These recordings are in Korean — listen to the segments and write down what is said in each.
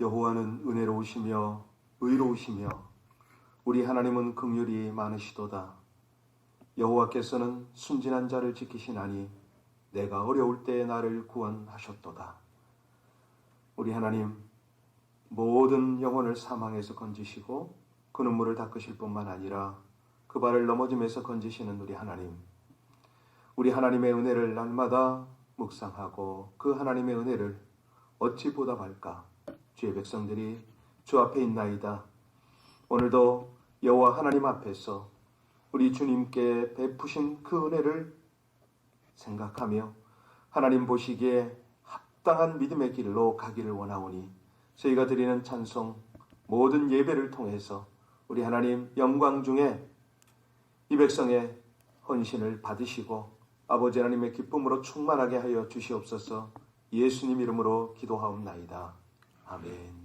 여호와는 은혜로우시며 의로우시며 우리 하나님은 긍휼이 많으시도다. 여호와께서는 순진한 자를 지키시나니 내가 어려울 때에 나를 구원하셨도다. 우리 하나님, 모든 영혼을 사망에서 건지시고 그 눈물을 닦으실 뿐만 아니라 그 발을 넘어짐에서 건지시는 우리 하나님, 우리 하나님의 은혜를 날마다 묵상하고 그 하나님의 은혜를 어찌 보답할까? 주의 백성들이 주 앞에 있나이다. 오늘도 여호와 하나님 앞에서 우리 주님께 베푸신 그 은혜를 생각하며 하나님 보시기에 합당한 믿음의 길로 가기를 원하오니 저희가 드리는 찬송 모든 예배를 통해서 우리 하나님 영광 중에 이 백성의 헌신을 받으시고 아버지 하나님의 기쁨으로 충만하게 하여 주시옵소서. 예수님 이름으로 기도하옵나이다. 아멘.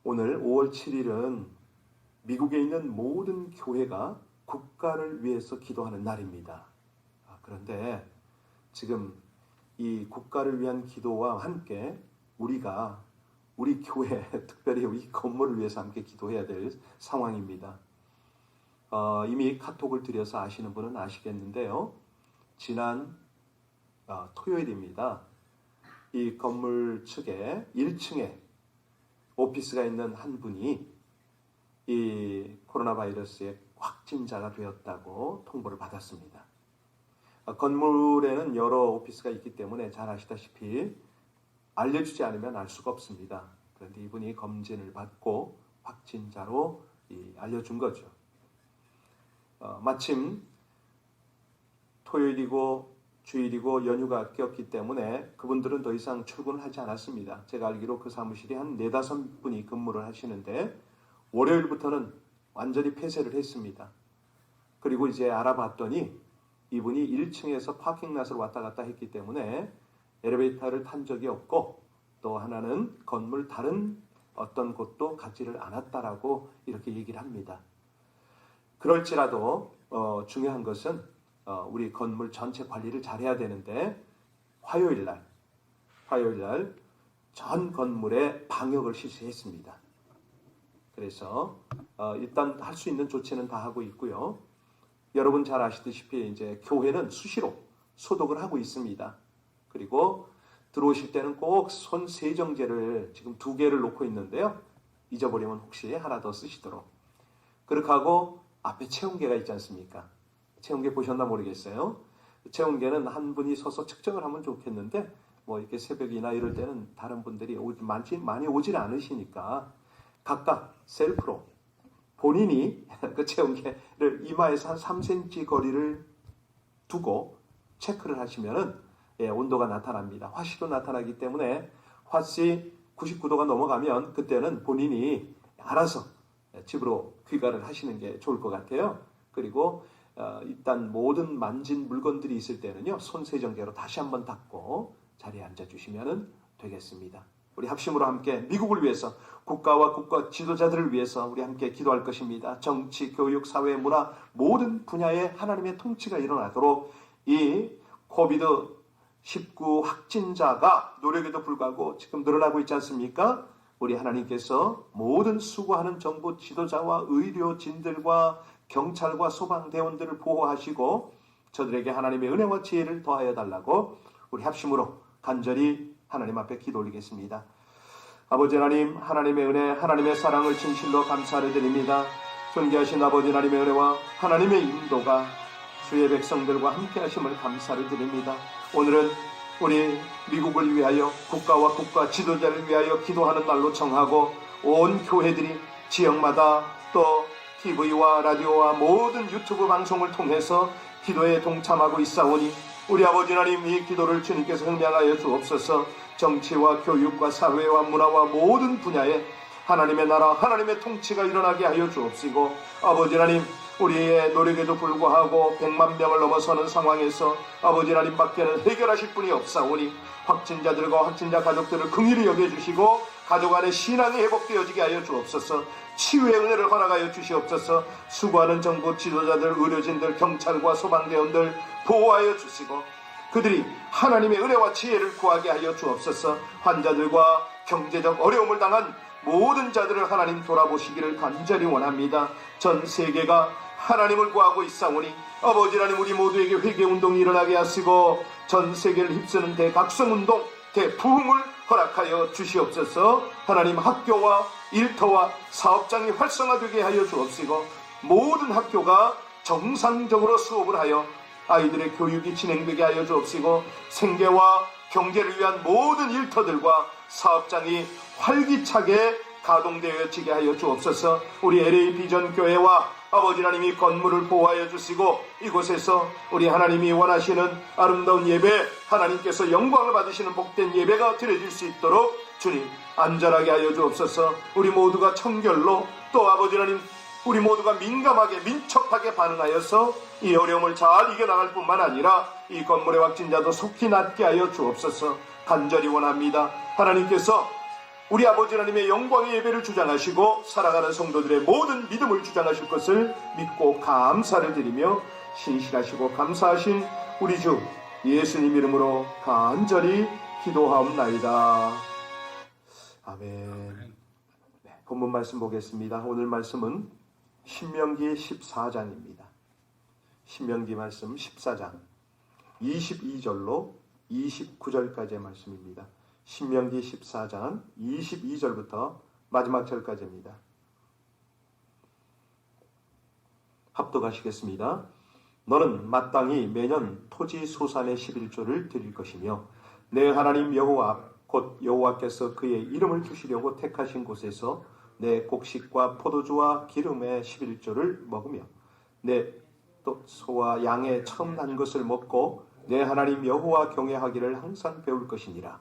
오늘 5월 7일은 미국에 있는 모든 교회가 국가를 위해서 기도하는 날입니다. 그런데 지금 이 국가를 위한 기도와 함께 우리가 우리 교회, 특별히 우리 건물을 위해서 함께 기도해야 될 상황입니다. 이미 카톡을 드려서 아시는 분은 아시겠는데요. 지난 토요일입니다. 이 건물 측에 1층에 오피스가 있는 한 분이 이 코로나 바이러스의 확진자가 되었다고 통보를 받았습니다. 건물에는 여러 오피스가 있기 때문에 잘 아시다시피 알려주지 않으면 알 수가 없습니다. 그런데 이분이 검진을 받고 확진자로 알려준 거죠. 마침 토요일이고 주일이고 연휴가 꼈기 때문에 그분들은 더 이상 출근을 하지 않았습니다. 제가 알기로 그 사무실이 한 4-5분이 근무를 하시는데 월요일부터는 완전히 폐쇄를 했습니다. 그리고 이제 알아봤더니 이분이 1층에서 파킹랏으로 왔다 갔다 했기 때문에 엘리베이터를 탄 적이 없고 또 하나는 건물 다른 어떤 곳도 가지를 않았다라고 이렇게 얘기를 합니다. 그럴지라도 중요한 것은 우리 건물 전체 관리를 잘해야 되는데 화요일 날 전 건물에 방역을 실시했습니다. 그래서 일단 할 수 있는 조치는 다 하고 있고요. 여러분 잘 아시다시피 이제 교회는 수시로 소독을 하고 있습니다. 그리고 들어오실 때는 꼭 손 세정제를 지금 2개를 놓고 있는데요. 잊어버리면 혹시 하나 더 쓰시도록. 그렇게 하고 앞에 체온계가 있지 않습니까? 체온계 보셨나 모르겠어요. 체온계는 한 분이 서서 측정을 하면 좋겠는데 뭐 이렇게 새벽이나 이럴 때는 다른 분들이 많이 오질 않으시니까 각각 셀프로 본인이 그 체온계를 이마에서 한 3cm 거리를 두고 체크를 하시면은 온도가 나타납니다. 화씨도 나타나기 때문에 화씨 99도가 넘어가면 그때는 본인이 알아서 집으로 귀가를 하시는 게 좋을 것 같아요. 그리고 일단 모든 만진 물건들이 있을 때는요, 손세정제로 다시 한번 닦고 자리에 앉아주시면 되겠습니다. 우리 합심으로 함께 미국을 위해서, 국가와 국가 지도자들을 위해서 우리 함께 기도할 것입니다. 정치, 교육, 사회, 문화 모든 분야에 하나님의 통치가 일어나도록 이 코비드19 확진자가 노력에도 불구하고 지금 늘어나고 있지 않습니까? 우리 하나님께서 모든 수고하는 정부 지도자와 의료진들과 경찰과 소방대원들을 보호하시고 저들에게 하나님의 은혜와 지혜를 더하여 달라고 우리 합심으로 간절히 하나님 앞에 기도 올리겠습니다. 아버지 하나님, 하나님의 은혜, 하나님의 사랑을 진실로 감사를 드립니다. 존귀하신 아버지 하나님의 은혜와 하나님의 인도가 주의 백성들과 함께 하심을 감사를 드립니다. 오늘은 우리 미국을 위하여, 국가와 국가 지도자를 위하여 기도하는 날로 정하고 온 교회들이 지역마다 또 TV와 라디오와 모든 유튜브 방송을 통해서 기도에 동참하고 있사오니 우리 아버지 하나님, 이 기도를 주님께서 흥명하여 주옵소서. 정치와 교육과 사회와 문화와 모든 분야에 하나님의 나라, 하나님의 통치가 일어나게 하여 주옵시고, 아버지 하나님, 우리의 노력에도 불구하고 100만 명을 넘어서는 상황에서 아버지 하나님 밖에는 해결하실 분이 없사오니 확진자들과 확진자 가족들을 긍휼히 여겨주시고 가족 안에 신앙이 회복되어지게 하여 주옵소서. 치유의 은혜를 허락하여 주시옵소서. 수고하는 정부 지도자들, 의료진들, 경찰과 소방대원들 보호하여 주시고 그들이 하나님의 은혜와 지혜를 구하게 하여 주옵소서. 환자들과 경제적 어려움을 당한 모든 자들을 하나님 돌아보시기를 간절히 원합니다. 전 세계가 하나님을 구하고 있사오니 아버지 하나님, 우리 모두에게 회개운동이 일어나게 하시고 전 세계를 휩쓰는 대각성운동, 대부흥을 허락하여 주시옵소서. 하나님, 학교와 일터와 사업장이 활성화되게 하여 주옵시고 모든 학교가 정상적으로 수업을 하여 아이들의 교육이 진행되게 하여 주옵시고 생계와 경제를 위한 모든 일터들과 사업장이 활기차게 가동되어지게 하여 주옵소서. 우리 LA 비전 교회와 아버지 하나님이 건물을 보호하여 주시고 이곳에서 우리 하나님이 원하시는 아름다운 예배, 하나님께서 영광을 받으시는 복된 예배가 드려질 수 있도록 주님 안전하게 하여 주옵소서. 우리 모두가 청결로, 또 아버지 하나님 우리 모두가 민감하게 민첩하게 반응하여서 이 어려움을 잘 이겨나갈 뿐만 아니라 이 건물의 확진자도 속히 낫게 하여 주옵소서. 간절히 원합니다. 하나님께서 우리 아버지 하나님의 영광의 예배를 주장하시고 살아가는 성도들의 모든 믿음을 주장하실 것을 믿고 감사를 드리며 신실하시고 감사하신 우리 주 예수님 이름으로 간절히 기도하옵나이다. 아멘. 네, 본문 말씀 보겠습니다. 오늘 말씀은 신명기 14장입니다. 신명기 말씀 14장 22절로 29절까지의 말씀입니다. 신명기 14장 22절부터 마지막 절까지입니다. 합독하시겠습니다. 너는 마땅히 매년 토지 소산의 11조를 드릴 것이며 내 하나님 여호와 곧 여호와께서 그의 이름을 두시려고 택하신 곳에서 내 곡식과 포도주와 기름의 11조를 먹으며 내 또 소와 양의 처음 난 것을 먹고 내 하나님 여호와 경외하기를 항상 배울 것이니라.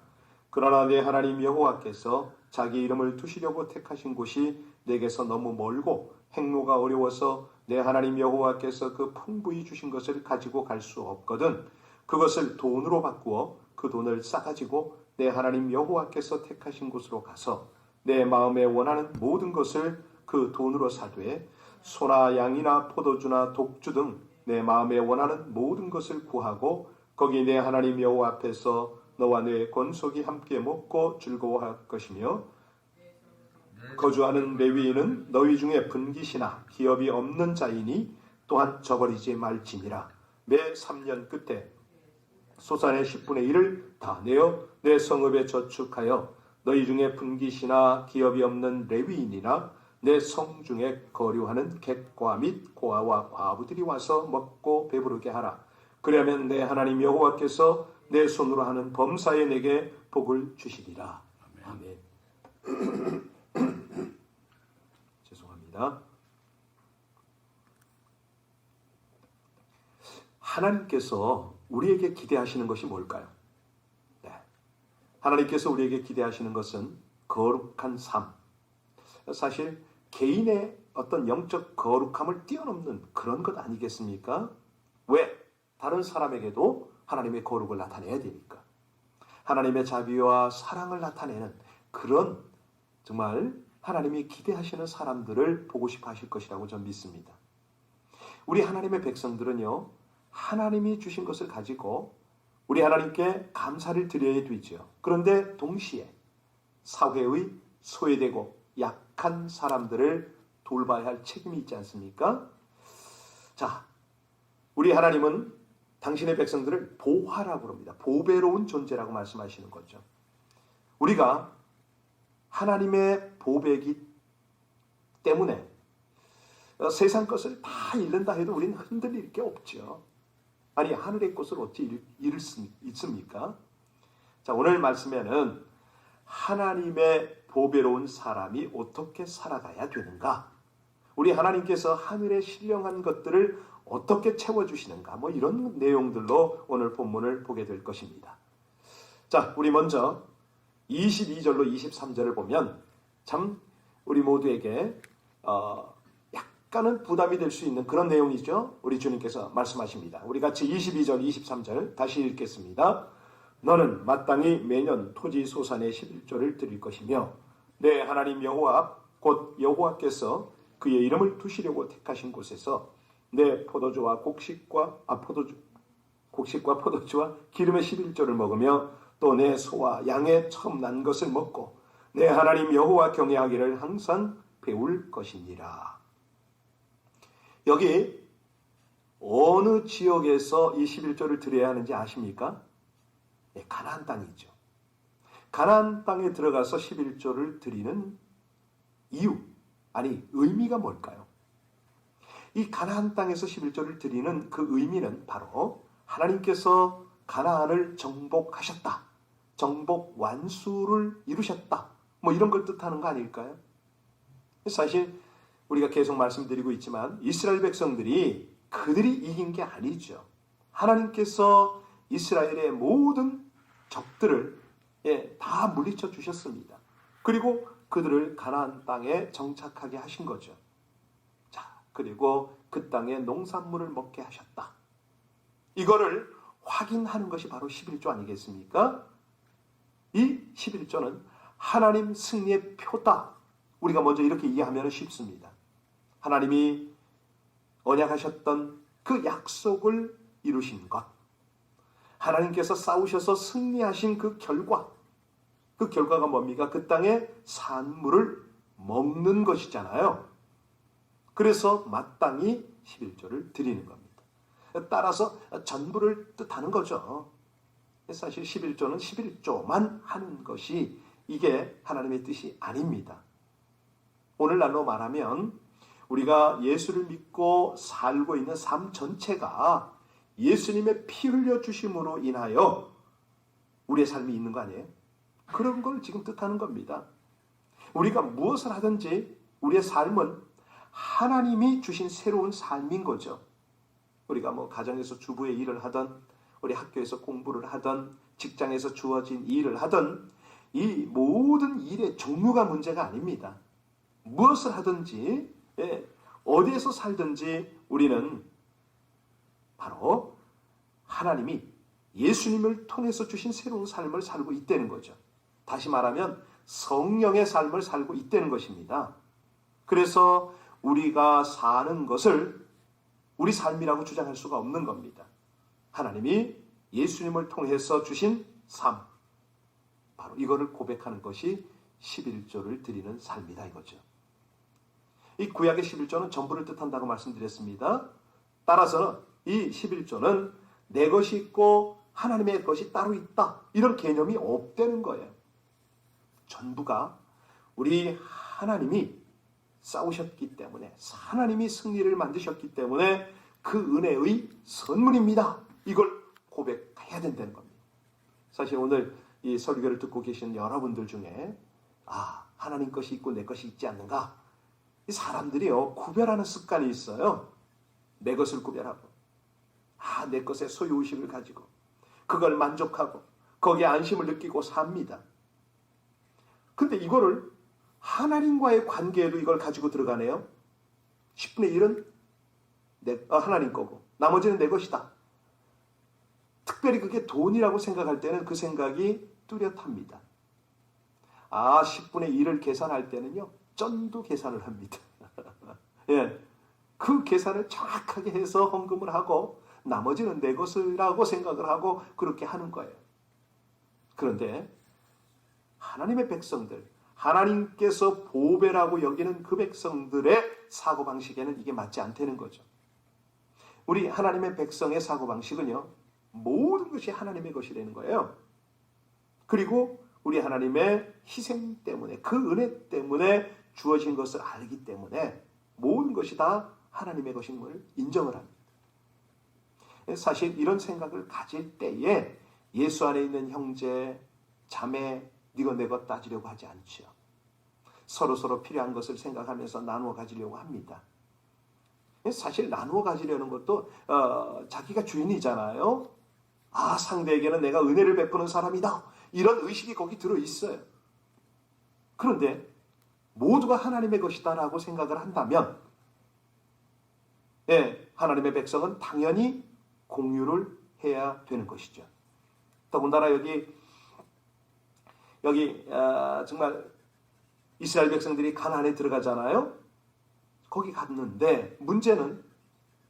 그러나 내 하나님 여호와께서 자기 이름을 두시려고 택하신 곳이 내게서 너무 멀고 행로가 어려워서 내 하나님 여호와께서 그 풍부히 주신 것을 가지고 갈 수 없거든 그것을 돈으로 바꾸어 그 돈을 싸가지고 내 하나님 여호와께서 택하신 곳으로 가서 내 마음에 원하는 모든 것을 그 돈으로 사되 소나 양이나 포도주나 독주 등 내 마음에 원하는 모든 것을 구하고 거기 내 하나님 여호와 앞에서 너와 내 권속이 함께 먹고 즐거워할 것이며 거주하는 레위인은 너희 중에 분깃이나 기업이 없는 자이니 또한 저버리지 말지니라. 매 3년 끝에 소산의 10분의 1을 다 내어 내 성읍에 저축하여 너희 중에 분깃이나 기업이 없는 레위인이나 내 성 중에 거류하는 객과 및 고아와 과부들이 와서 먹고 배부르게 하라. 그러면 내 하나님 여호와께서 내 손으로 하는 범사에 내게 복을 주시리라. 아멘. 죄송합니다. 하나님께서 우리에게 기대하시는 것이 뭘까요? 네. 하나님께서 우리에게 기대하시는 것은 거룩한 삶. 사실 개인의 어떤 영적 거룩함을 뛰어넘는 그런 것 아니겠습니까? 왜? 다른 사람에게도 하나님의 거룩을 나타내야 되니까. 하나님의 자비와 사랑을 나타내는 그런 정말 하나님이 기대하시는 사람들을 보고 싶어 하실 것이라고 저는 믿습니다. 우리 하나님의 백성들은요, 하나님이 주신 것을 가지고 우리 하나님께 감사를 드려야 되죠. 그런데 동시에 사회의 소외되고 약한 사람들을 돌봐야 할 책임이 있지 않습니까? 자, 우리 하나님은 당신의 백성들을 보화라고 합니다. 보배로운 존재라고 말씀하시는 거죠. 우리가 하나님의 보배이기 때문에 세상 것을 다 잃는다 해도 우리는 흔들릴 게 없죠. 아니, 하늘의 것을 어찌 잃을 수 있습니까? 자, 오늘 말씀에는 하나님의 보배로운 사람이 어떻게 살아가야 되는가? 우리 하나님께서 하늘에 신령한 것들을 어떻게 채워주시는가? 뭐 이런 내용들로 오늘 본문을 보게 될 것입니다. 자, 우리 먼저 22절로 23절을 보면 참 우리 모두에게 약간은 부담이 될 수 있는 그런 내용이죠. 우리 주님께서 말씀하십니다. 우리 같이 22절, 23절 다시 읽겠습니다. 너는 마땅히 매년 토지 소산의 11조를 드릴 것이며 내 하나님 여호와 곧 여호와께서 그의 이름을 두시려고 택하신 곳에서 내 포도주와 곡식과 포도주 곡식과 포도주와 기름의 11조를 먹으며 또 내 소와 양의 처음 난 것을 먹고 내 하나님 여호와 경외하기를 항상 배울 것이니라. 여기 어느 지역에서 이 11조를 드려야 하는지 아십니까? 네, 가나안 땅이죠. 가나안 땅에 들어가서 11조를 드리는 이유, 아니 의미가 뭘까요? 이 가나안 땅에서 11조를 드리는 그 의미는 바로 하나님께서 가나안을 정복하셨다. 정복 완수를 이루셨다. 뭐 이런 걸 뜻하는 거 아닐까요? 사실 우리가 계속 말씀드리고 있지만 이스라엘 백성들이 그들이 이긴 게 아니죠. 하나님께서 이스라엘의 모든 적들을 다 물리쳐 주셨습니다. 그리고 그들을 가나안 땅에 정착하게 하신 거죠. 자, 그리고 그 땅에 농산물을 먹게 하셨다. 이거를 확인하는 것이 바로 11조 아니겠습니까? 이 11조는 하나님 승리의 표다. 우리가 먼저 이렇게 이해하면 쉽습니다. 하나님이 언약하셨던 그 약속을 이루신 것, 하나님께서 싸우셔서 승리하신 그 결과가 뭡니까? 그 땅의 산물을 먹는 것이잖아요. 그래서 마땅히 11조를 드리는 겁니다. 따라서 전부를 뜻하는 거죠. 사실 11조는 11조만 하는 것이 이게 하나님의 뜻이 아닙니다. 오늘날로 말하면 우리가 예수를 믿고 살고 있는 삶 전체가 예수님의 피 흘려 주심으로 인하여 우리의 삶이 있는 거 아니에요? 그런 걸 지금 뜻하는 겁니다. 우리가 무엇을 하든지 우리의 삶은 하나님이 주신 새로운 삶인 거죠. 우리가 뭐 가정에서 주부의 일을 하든 우리 학교에서 공부를 하든 직장에서 주어진 일을 하든 이 모든 일의 종류가 문제가 아닙니다. 무엇을 하든지 어디에서 살든지 우리는 바로 하나님이 예수님을 통해서 주신 새로운 삶을 살고 있다는 거죠. 다시 말하면 성령의 삶을 살고 있다는 것입니다. 그래서 우리가 사는 것을 우리 삶이라고 주장할 수가 없는 겁니다. 하나님이 예수님을 통해서 주신 삶, 바로 이거를 고백하는 것이 11조를 드리는 삶이다 이거죠. 이 구약의 11조는 전부를 뜻한다고 말씀드렸습니다. 따라서는 이 11조는 내 것이 있고 하나님의 것이 따로 있다. 이런 개념이 없다는 거예요. 전부가 우리 하나님이 싸우셨기 때문에 하나님이 승리를 만드셨기 때문에 그 은혜의 선물입니다. 이걸 고백해야 된다는 겁니다. 사실 오늘 이 설교를 듣고 계신 여러분들 중에 하나님 것이 있고 내 것이 있지 않는가? 이 사람들이요 구별하는 습관이 있어요. 내 것을 구별하고 내 것의 소유의식을 가지고 그걸 만족하고 거기에 안심을 느끼고 삽니다. 근데 이거를 하나님과의 관계에도 이걸 가지고 들어가네요. 10분의 1은 하나님 거고 나머지는 내 것이다. 특별히 그게 돈이라고 생각할 때는 그 생각이 뚜렷합니다. 10분의 1을 계산할 때는요. 전도 계산을 합니다. 예, 그 계산을 정확하게 해서 헌금을 하고 나머지는 내 것이라고 생각을 하고 그렇게 하는 거예요. 그런데 하나님의 백성들, 하나님께서 보배라고 여기는 그 백성들의 사고방식에는 이게 맞지 않다는 거죠. 우리 하나님의 백성의 사고방식은요. 모든 것이 하나님의 것이라는 거예요. 그리고 우리 하나님의 희생 때문에 그 은혜 때문에 주어진 것을 알기 때문에 모든 것이 다 하나님의 것임을 인정을 합니다. 사실 이런 생각을 가질 때에 예수 안에 있는 형제, 자매, 네가 내 것 따지려고 하지 않죠. 서로 필요한 것을 생각하면서 나누어 가지려고 합니다. 사실 나누어 가지려는 것도 자기가 주인이잖아요. 상대에게는 내가 은혜를 베푸는 사람이다. 이런 의식이 거기 들어있어요. 그런데 모두가 하나님의 것이다라고 생각을 한다면 하나님의 백성은 당연히 공유를 해야 되는 것이죠. 더군다나 여기 정말 이스라엘 백성들이 가나안에 들어가잖아요. 거기 갔는데 문제는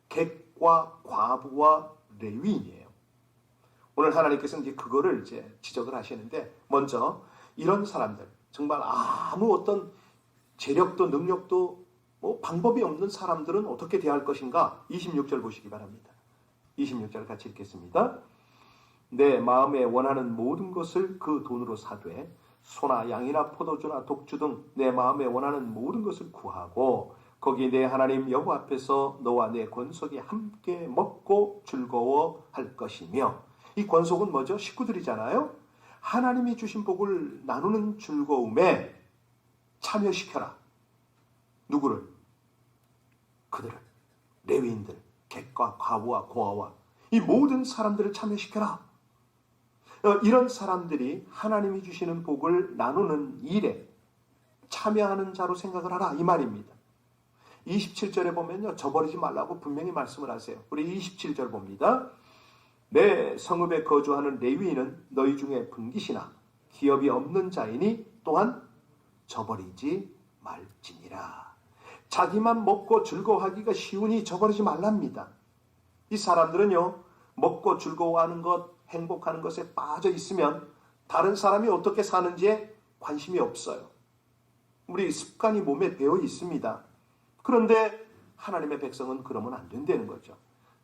객과 과부와 레위인이에요. 오늘 하나님께서 이제 그거를 이제 지적을 하시는데, 먼저 이런 사람들, 정말 아무 어떤 재력도 능력도 방법이 없는 사람들은 어떻게 대할 것인가? 26절 보시기 바랍니다. 26절 같이 읽겠습니다. 내 마음에 원하는 모든 것을 그 돈으로 사되 소나 양이나 포도주나 독주 등 내 마음에 원하는 모든 것을 구하고 거기 내 하나님 여호와 앞에서 너와 내 권속이 함께 먹고 즐거워할 것이며, 이 권속은 뭐죠? 식구들이잖아요. 하나님이 주신 복을 나누는 즐거움에 참여시켜라. 누구를? 그들을. 레위인들, 객과 과부와 고아와 이 모든 사람들을 참여시켜라. 이런 사람들이 하나님이 주시는 복을 나누는 일에 참여하는 자로 생각을 하라, 이 말입니다. 27절에 보면요, 저버리지 말라고 분명히 말씀을 하세요. 우리 27절 봅니다. 내 성읍에 거주하는 레위인은 너희 중에 분깃이나 기업이 없는 자이니 또한 저버리지 말지니라. 자기만 먹고 즐거워하기가 쉬우니 저버리지 말랍니다. 이 사람들은요, 먹고 즐거워하는 것, 행복하는 것에 빠져 있으면 다른 사람이 어떻게 사는지에 관심이 없어요. 우리 습관이 몸에 배어 있습니다. 그런데 하나님의 백성은 그러면 안 된다는 거죠.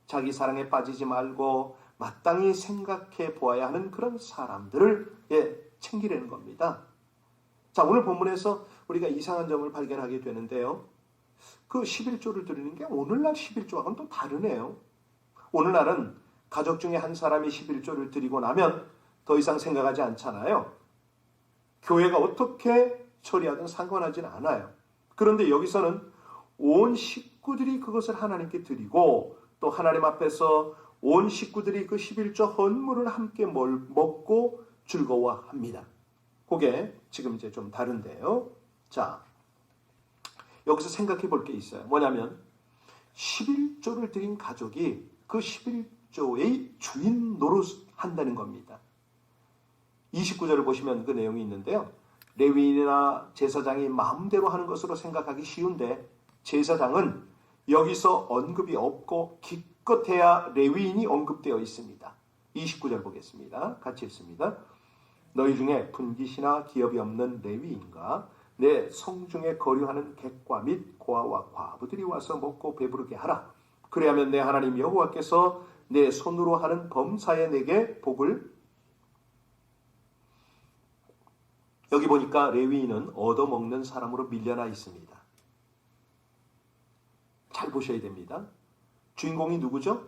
자기 사랑에 빠지지 말고 마땅히 생각해 보아야 하는 그런 사람들을 챙기려는 겁니다. 자, 오늘 본문에서 우리가 이상한 점을 발견하게 되는데요. 그 11조를 드리는 게 오늘날 11조와는 또 다르네요. 오늘날은 가족 중에 한 사람이 11조를 드리고 나면 더 이상 생각하지 않잖아요. 교회가 어떻게 처리하든 상관하지는 않아요. 그런데 여기서는 온 식구들이 그것을 하나님께 드리고 또 하나님 앞에서 온 식구들이 그 11조 헌물을 함께 먹고 즐거워합니다. 그게 지금 이제 좀 다른데요. 자, 여기서 생각해 볼 게 있어요. 뭐냐면 11조를 드린 가족이 그 11조의 주인 노릇한다는 겁니다. 29절을 보시면 그 내용이 있는데요. 레위인이나 제사장이 마음대로 하는 것으로 생각하기 쉬운데 제사장은 여기서 언급이 없고 기껏해야 레위인이 언급되어 있습니다. 29절 보겠습니다. 같이 읽습니다. 너희 중에 분깃이나 기업이 없는 레위인과 내 성중에 거류하는 객과 및 고아와 과부들이 와서 먹고 배부르게 하라. 그래야면 내 하나님 여호와께서 내 손으로 하는 범사에 내게 복을. 여기 보니까 레위인은 얻어먹는 사람으로 밀려나 있습니다. 잘 보셔야 됩니다. 주인공이 누구죠?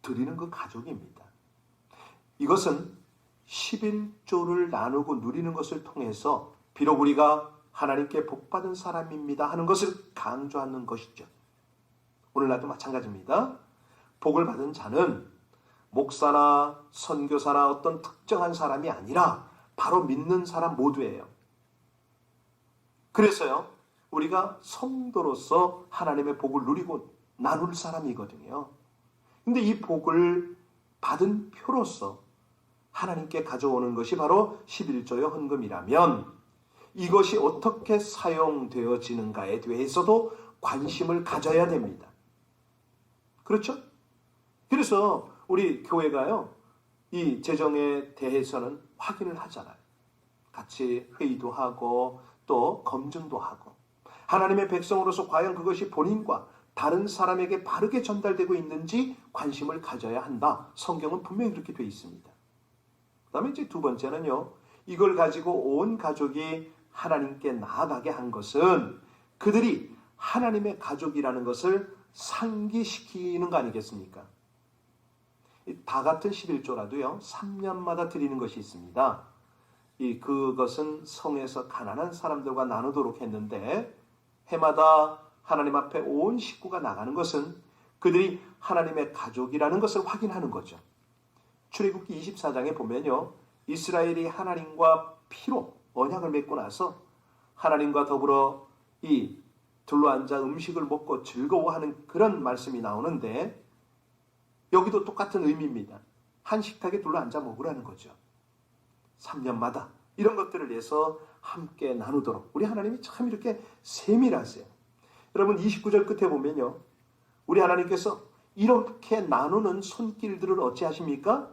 드리는 그 가족입니다. 이것은 11조를 나누고 누리는 것을 통해서 비록 우리가 하나님께 복받은 사람입니다 하는 것을 강조하는 것이죠. 오늘날도 마찬가지입니다. 복을 받은 자는 목사나 선교사나 어떤 특정한 사람이 아니라 바로 믿는 사람 모두예요. 그래서요, 우리가 성도로서 하나님의 복을 누리고 나눌 사람이거든요. 근데 이 복을 받은 표로서 하나님께 가져오는 것이 바로 11조의 헌금이라면 이것이 어떻게 사용되어지는가에 대해서도 관심을 가져야 됩니다. 그렇죠? 그래서 우리 교회가요, 이 재정에 대해서는 확인을 하잖아요. 같이 회의도 하고 또 검증도 하고 하나님의 백성으로서 과연 그것이 본인과 다른 사람에게 바르게 전달되고 있는지 관심을 가져야 한다. 성경은 분명히 그렇게 되어 있습니다. 그 다음에 이제 두 번째는요, 이걸 가지고 온 가족이 하나님께 나아가게 한 것은 그들이 하나님의 가족이라는 것을 상기시키는 거 아니겠습니까? 다 같은 11조라도요 3년마다 드리는 것이 있습니다. 그것은 성에서 가난한 사람들과 나누도록 했는데 해마다 하나님 앞에 온 식구가 나가는 것은 그들이 하나님의 가족이라는 것을 확인하는 거죠. 출애굽기 24장에 보면요, 이스라엘이 하나님과 피로 언약을 맺고 나서 하나님과 더불어 이 둘러앉아 음식을 먹고 즐거워하는 그런 말씀이 나오는데 여기도 똑같은 의미입니다. 한 식탁에 둘러앉아 먹으라는 거죠. 3년마다 이런 것들을 위해서 함께 나누도록 우리 하나님이 참 이렇게 세밀하세요. 여러분 29절 끝에 보면요, 우리 하나님께서 이렇게 나누는 손길들을 어찌하십니까?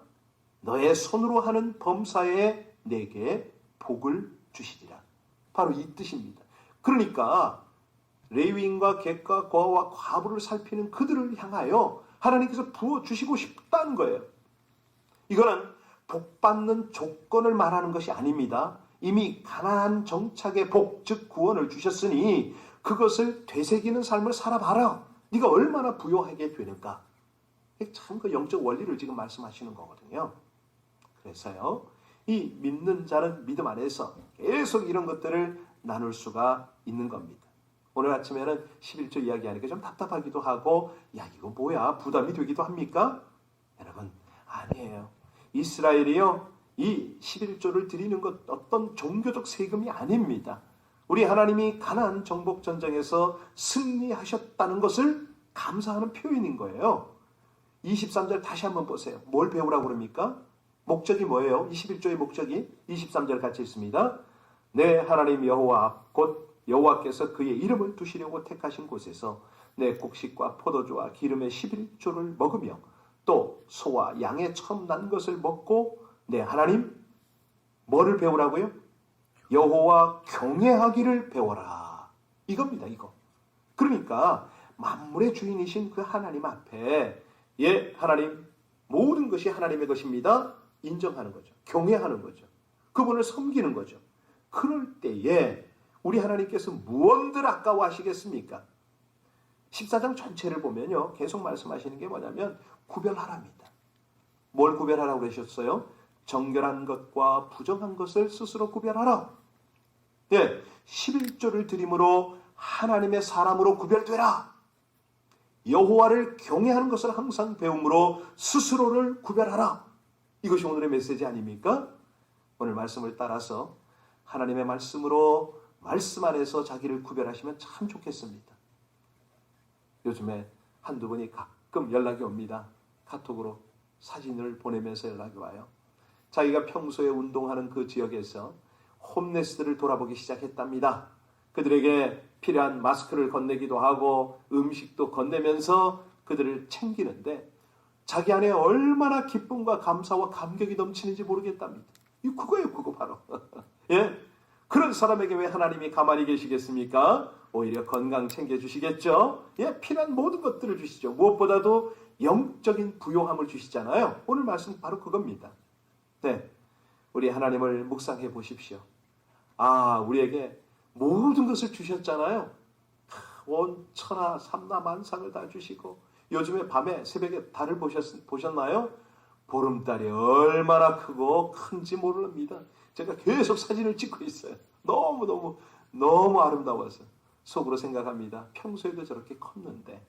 너의 손으로 하는 범사에 내게 복을 주시리라. 바로 이 뜻입니다. 그러니까 레위인과 객과 거와 과부를 살피는 그들을 향하여 하나님께서 부어주시고 싶다는 거예요. 이거는 복받는 조건을 말하는 것이 아닙니다. 이미 가나안 정착의 복, 즉 구원을 주셨으니 그것을 되새기는 삶을 살아봐라. 네가 얼마나 부요하게 되는가. 참 그 영적 원리를 지금 말씀하시는 거거든요. 그래서요, 이 믿는 자는 믿음 안에서 계속 이런 것들을 나눌 수가 있는 겁니다. 오늘 아침에는 11조 이야기하니까 좀 답답하기도 하고, 야, 이거 뭐야? 부담이 되기도 합니까? 여러분, 아니에요. 이스라엘이요, 이 11조를 드리는 것 어떤 종교적 세금이 아닙니다. 우리 하나님이 가나안 정복 전쟁에서 승리하셨다는 것을 감사하는 표현인 거예요. 23절 다시 한번 보세요. 뭘 배우라고 그럽니까? 목적이 뭐예요? 21조의 목적이 23절 같이 있습니다. 내 하나님 여호와 곧 여호와께서 그의 이름을 두시려고 택하신 곳에서 내 곡식과 포도주와 기름의 11조를 먹으며 또 소와 양의 처음 난 것을 먹고 내 하나님 뭐를 배우라고요? 여호와 경외하기를 배워라. 이겁니다. 이거. 그러니까 만물의 주인이신 그 하나님 앞에 예, 하나님 모든 것이 하나님의 것입니다. 인정하는 거죠. 경외하는 거죠. 그분을 섬기는 거죠. 그럴 때에 우리 하나님께서 무언들 아까워하시겠습니까? 14장 전체를 보면요. 계속 말씀하시는 게 뭐냐면 구별하랍니다. 뭘 구별하라고 그러셨어요? 정결한 것과 부정한 것을 스스로 구별하라. 네, 11조를 드림으로 하나님의 사람으로 구별되라. 여호와를 경외하는 것을 항상 배움으로 스스로를 구별하라. 이것이 오늘의 메시지 아닙니까? 오늘 말씀을 따라서 하나님의 말씀으로 말씀 안에서 자기를 구별하시면 참 좋겠습니다. 요즘에 한두 분이 가끔 연락이 옵니다. 카톡으로 사진을 보내면서 연락이 와요. 자기가 평소에 운동하는 그 지역에서 홈레스들을 돌아보기 시작했답니다. 그들에게 필요한 마스크를 건네기도 하고 음식도 건네면서 그들을 챙기는데 자기 안에 얼마나 기쁨과 감사와 감격이 넘치는지 모르겠답니다. 그거예요, 그거 바로. 예? 그런 사람에게 왜 하나님이 가만히 계시겠습니까? 오히려 건강 챙겨주시겠죠? 예, 필요한 모든 것들을 주시죠. 무엇보다도 영적인 부요함을 주시잖아요. 오늘 말씀 바로 그겁니다. 네, 우리 하나님을 묵상해 보십시오. 아, 우리에게 모든 것을 주셨잖아요. 온 천하 삼라 만상을 다 주시고 요즘에 밤에 새벽에 달을 보셨나요? 보름달이 얼마나 크고 큰지 모릅니다. 제가 계속 사진을 찍고 있어요. 너무 아름다워서 속으로 생각합니다. 평소에도 저렇게 컸는데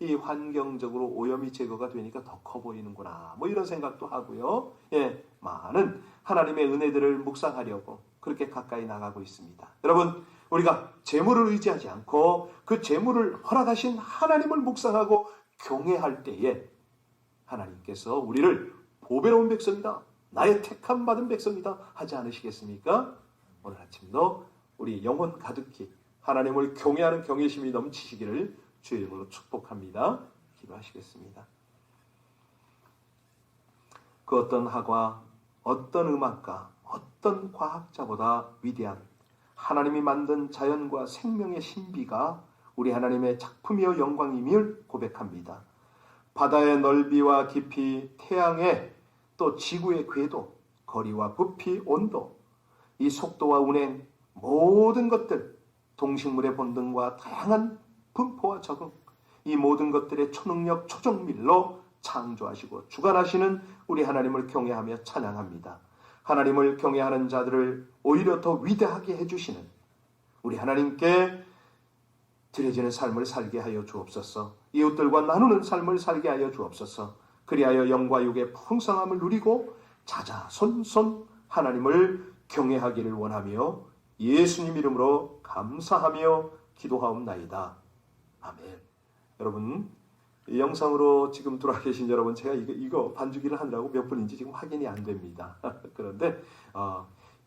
이 환경적으로 오염이 제거가 되니까 더 커 보이는구나. 뭐 이런 생각도 하고요. 예, 많은 하나님의 은혜들을 묵상하려고 그렇게 가까이 나가고 있습니다. 여러분, 우리가 재물을 의지하지 않고 그 재물을 허락하신 하나님을 묵상하고 경외할 때에 하나님께서 우리를 보배로운 백성이다. 나의 택함 받은 백성이다. 하지 않으시겠습니까? 오늘 아침도 우리 영혼 가득히 하나님을 경외하는 경외심이 넘치시기를 주의 이름으로 축복합니다. 기도하시겠습니다. 그 어떤 학과, 어떤 음악가, 어떤 과학자보다 위대한 하나님이 만든 자연과 생명의 신비가 우리 하나님의 작품이여 영광임을 고백합니다. 바다의 넓이와 깊이, 태양의 또 지구의 궤도, 거리와 부피, 온도, 이 속도와 운행, 모든 것들, 동식물의 본능과 다양한 분포와 적응, 이 모든 것들의 초능력, 초정밀로 창조하시고 주관하시는 우리 하나님을 경외하며 찬양합니다. 하나님을 경외하는 자들을 오히려 더 위대하게 해주시는 우리 하나님께 드려지는 삶을 살게 하여 주옵소서. 이웃들과 나누는 삶을 살게 하여 주옵소서. 그리하여 영과 육의 풍성함을 누리고 자자손손 하나님을 경외하기를 원하며 예수님 이름으로 감사하며 기도하옵나이다. 아멘. 여러분, 이 영상으로 지금 들어와 계신 여러분, 제가 이거 반주기를 하느라고 몇 분인지 지금 확인이 안 됩니다. 그런데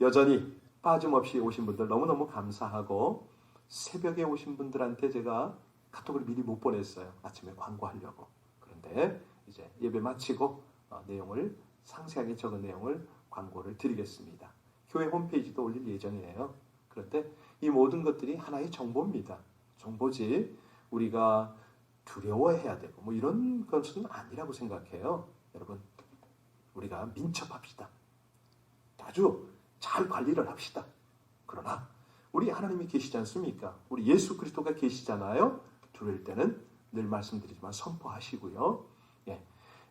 여전히 빠짐없이 오신 분들 너무너무 감사하고, 새벽에 오신 분들한테 제가 카톡을 미리 못 보냈어요. 아침에 광고하려고. 그런데 이제 예배 마치고 내용을 상세하게 적은 내용을 광고를 드리겠습니다. 교회 홈페이지도 올릴 예정이에요. 그런데 이 모든 것들이 하나의 정보입니다. 정보지 우리가 두려워해야 되고 뭐 이런 것은 아니라고 생각해요. 여러분, 우리가 민첩합시다. 아주 잘 관리를 합시다. 그러나 우리 하나님이 계시지 않습니까? 우리 예수 그리스도가 계시잖아요. 두려울 때는 늘 말씀드리지만 선포하시고요. 예,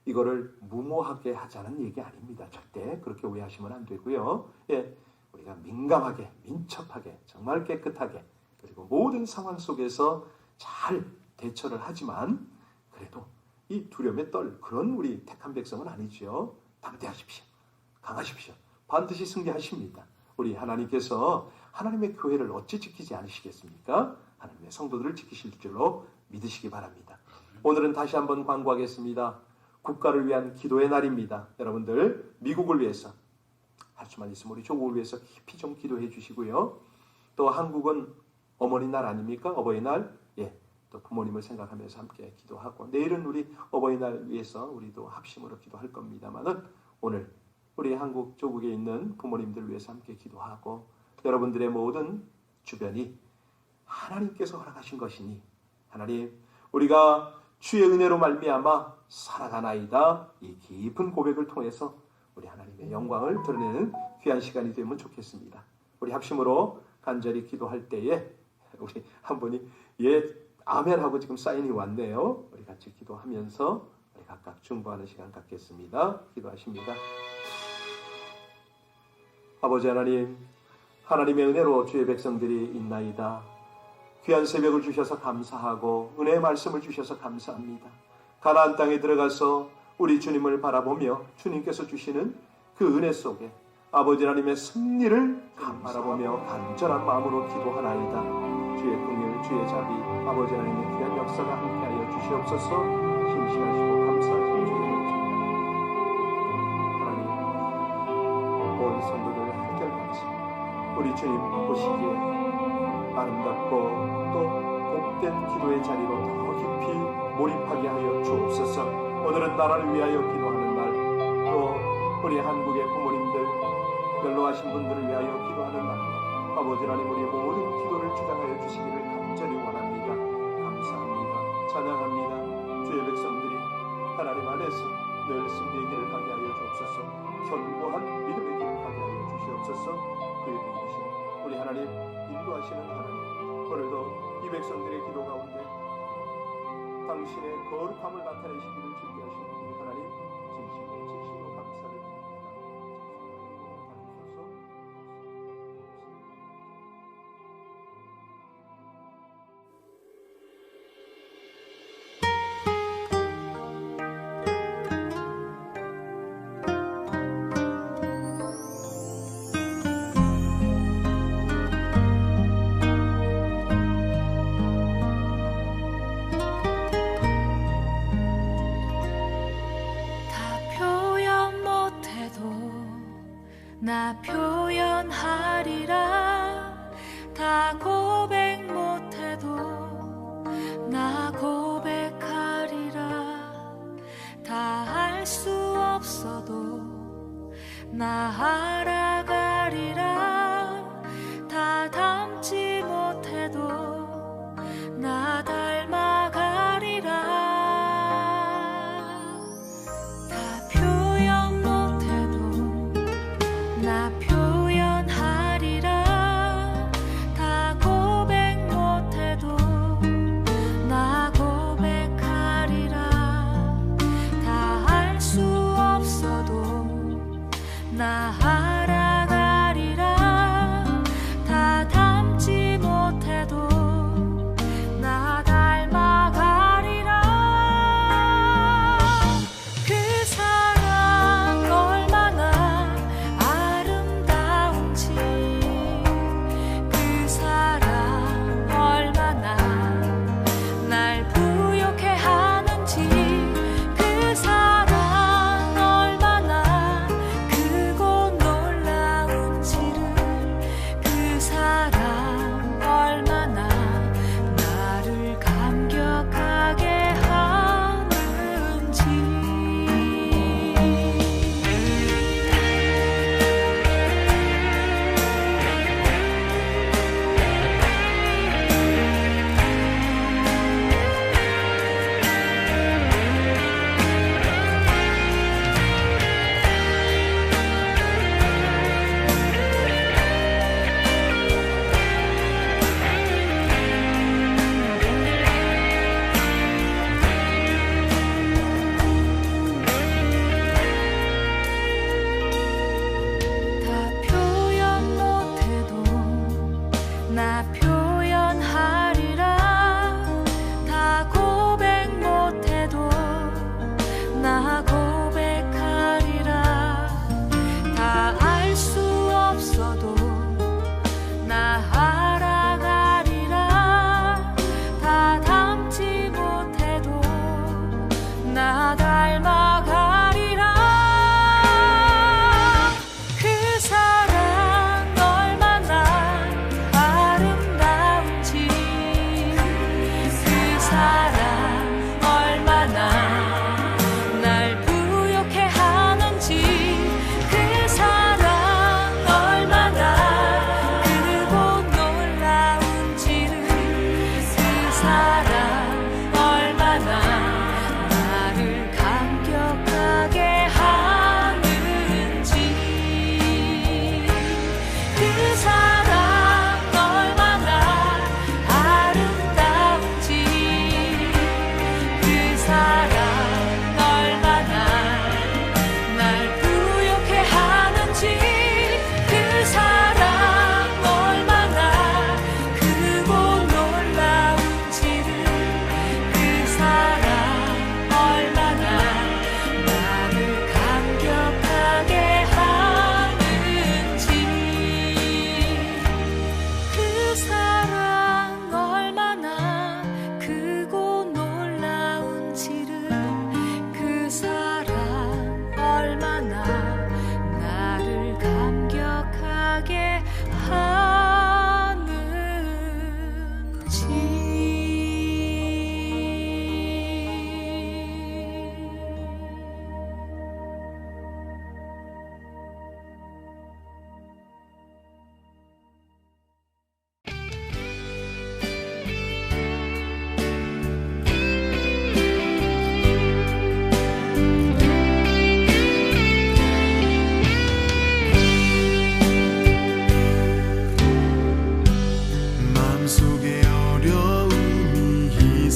이거를 무모하게 하자는 얘기 아닙니다. 절대 그렇게 오해하시면 안 되고요. 예, 우리가 민감하게, 민첩하게, 정말 깨끗하게, 그리고 모든 상황 속에서 잘 대처를 하지만 그래도 이 두려움에 떨 그런 우리 택한 백성은 아니죠. 담대하십시오. 강하십시오. 반드시 승리하십니다. 우리 하나님께서 하나님의 교회를 어찌 지키지 않으시겠습니까? 하나님의 성도들을 지키실 줄로 믿으시기 바랍니다. 오늘은 다시 한번 광고하겠습니다. 국가를 위한 기도의 날입니다. 여러분들 미국을 위해서 할 수만 있으면 우리 조국을 위해서 깊이 좀 기도해 주시고요. 또 한국은 어머니 날 아닙니까? 어버이날. 예, 또 부모님을 생각하면서 함께 기도하고 내일은 우리 어버이날 위해서 우리도 합심으로 기도할 겁니다만은 오늘 우리 한국 조국에 있는 부모님들 위해서 함께 기도하고 여러분들의 모든 주변이 하나님께서 허락하신 것이니 하나님 우리가 주의 은혜로 말미암아 살아가나이다. 이 깊은 고백을 통해서 우리 하나님의 영광을 드러내는 귀한 시간이 되면 좋겠습니다. 우리 합심으로 간절히 기도할 때에 우리 한 분이 예 아멘하고 지금 사인이 왔네요. 우리 같이 기도하면서 우리 각각 중보하는 시간 갖겠습니다. 기도하십니다. 아버지 하나님, 하나님의 은혜로 주의 백성들이 있나이다. 귀한 새벽을 주셔서 감사하고 은혜의 말씀을 주셔서 감사합니다. 가나안 땅에 들어가서 우리 주님을 바라보며 주님께서 주시는 그 은혜 속에 아버지 하나님의 승리를 바라보며 간절한 마음으로 기도하나이다. 주의 긍휼, 주의 자비, 아버지 하나님의 귀한 역사가 함께하여 주시옵소서. 심심하시고 감사하신 주님을 하나님, 온 성도들 한결같이 우리 주님 보시기에 아름답고 또 복된 기도의 자리로 더 깊이 몰입하게 하여 주옵소서. 오늘은 나라를 위하여 기도하는 날, 또 우리 한국의 부모님들, 연로하신 분들을 위하여 기도하는 날, 아버지 하나님 우리 모든 기도를 주장하여 주시기를 간절히 원합니다. 감사합니다. 찬양합니다. 주의 백성들이 하나님 안에서 늘 승리의 길을 가게 하여 주옵소서. 견고한 믿음의 길을 가게 하여 주시옵소서. 그의 이르신 우리 하나님 인도하시는 하나님, 오늘도 이 백성들의 기도 가운데 당신의 거룩함을 나타내시기를 준비하시는 우리 하나님, 진심으로 감사를 드립니다.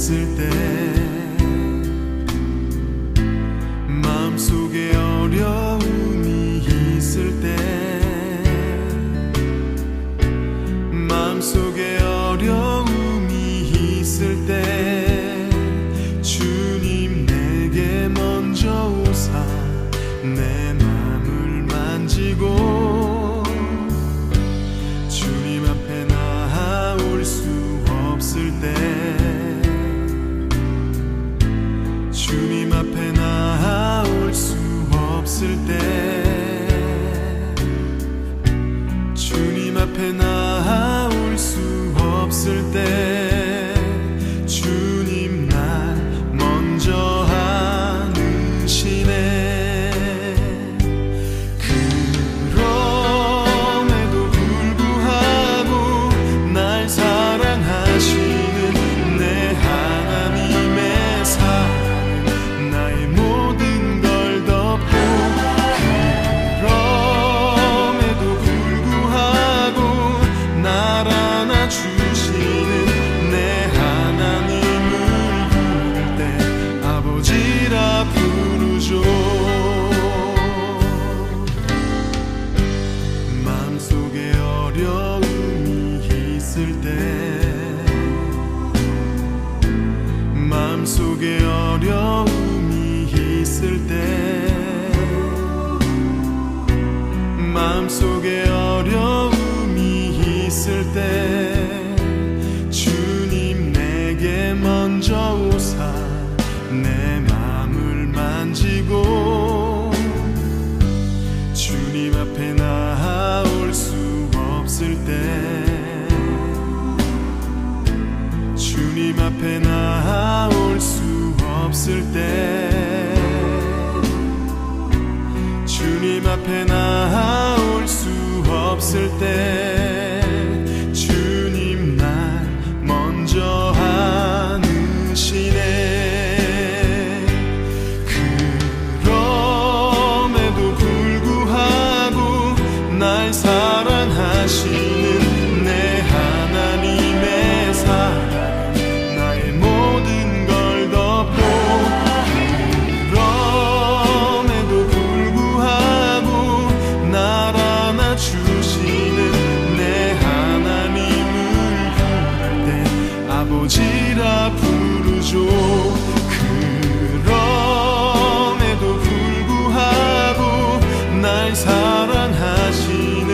있을 때 마음속에 어려움이 있을 때 마음속에 어려움이 있을 때 주님 내게 먼저 오사 내 맘을 만지고 주님 앞에 나아올 수 없을 때 주님 앞에 나아올 수 없을 때 주님 앞에 나아올 수 없을 때 주님 날 먼저 안으시네. 그럼에도 불구하고 날 사랑하시는 내 하나님의 사랑은 나의 모든 걸 덮고 그럼에도 불구하고 날 안아주시는 내 하나님을 부를 때 아버지라 부르죠. 마음속에 어려움이 있을 때 마음속에 어려움이 있을 때 마음속에 어려움이 있을 때 주님 내게 먼저 오사 내 맘을 만지고 주님 앞에 나아올 수 없을 때 주님 앞에 나아올 수 없을 때 주님 앞에 나아올 수 없을 때 주님 날 먼저 안으시네. 그럼에도 불구하고 날 사랑하시는 내 하나님의 사랑은 나의 모든 걸 덮고 그럼에도 불구하고 날 안아주시는 내 하나님을 부를 때 아버지라 부르죠. 그럼에도 불구하고 날 사랑하시는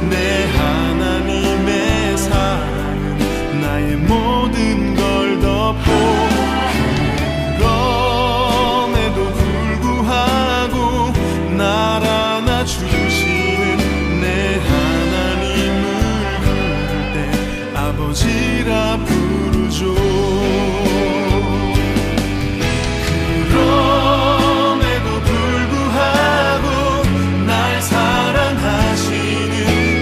내 하나님의 사랑은 나의 모든 걸 덮고 그럼에도 불구하고 날 안아주시는 내 하나님을 부를 때 아버지라 부르죠. 그럼에도 불구하고 날 사랑하시는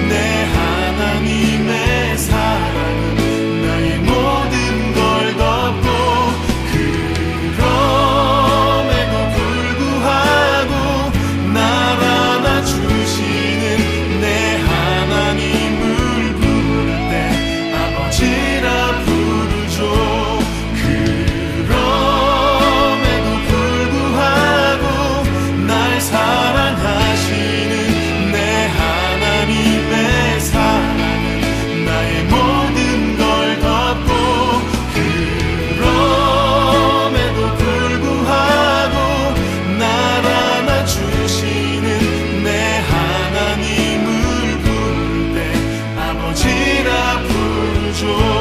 내 하나님의 사랑은 나의 모든 걸 덮고 그럼에도 불구하고 날 안아주시는 내 하나님을 부를 때 아버지라 부르죠. 그럼에도 불구하고 날 사랑하시는 내 하나님의 사랑은 나의 모든 걸 덮고 그럼에도 불구하고 날 안아주시는 내 하나님을 부를 때 아버지라 부르죠.